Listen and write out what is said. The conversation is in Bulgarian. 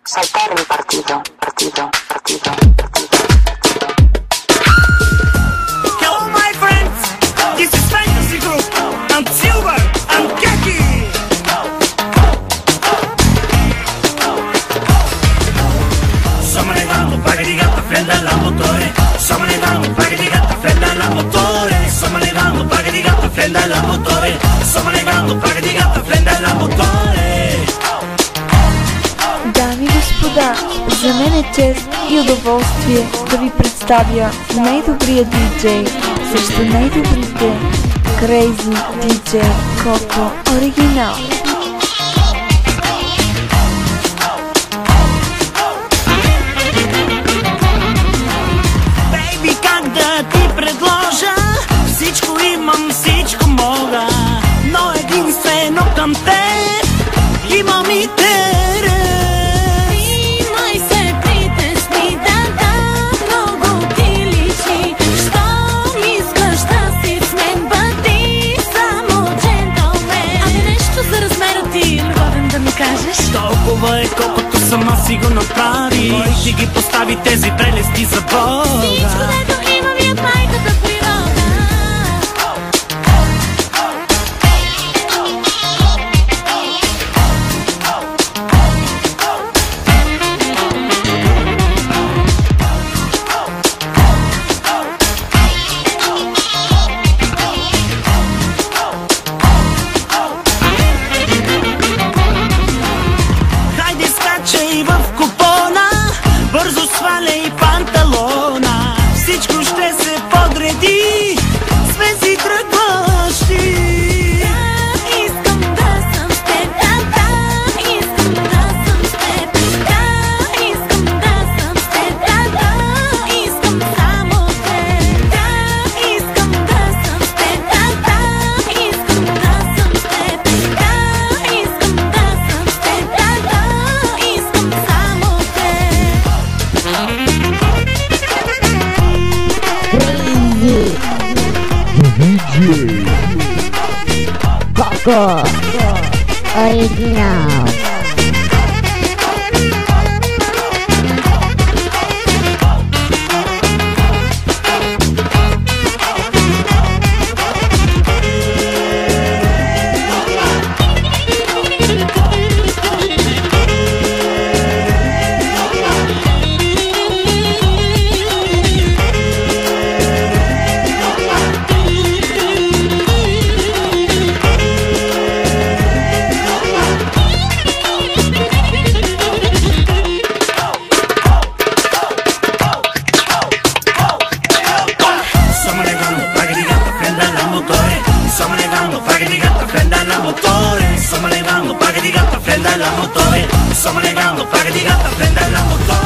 Saltare un partito. Hello my friends, this is Fantasy Group. I'm Silver, I'm Keki. Stiamo negando, paga di gatta, fredda la motore. Stiamo negando, paga di gatta, fredda la motore. Stiamo negando, paga di gatta, fredda la motore. Stiamo negando, paga di gatta, fredda la motore. Дами и господа, за мен е чест и удоволствие да ви представя най-добрия диджей срещу най-добрите Crazy DJ Coco Original. Бейби, как да ти предложа? Всичко имам, всичко мога, но единствено към теб имам и терен. Толкова е, колкото сама си го направи. Кой ти ги постави тези прелести за Бога? Всичко, дето има ви от майката природа. Сваляй панталона, всичко ще се подреди, свези тръгващи. Да, искам да съм с теб, да, искам да съм с теб, да, искам да съм с теб, да, искам само теб, да, искам да съм с теб, да, искам да съм с теб, да, искам да съм с теб, да, искам само DJ Coco Original. Stiamo negando, paga di gatta, prenda la motore.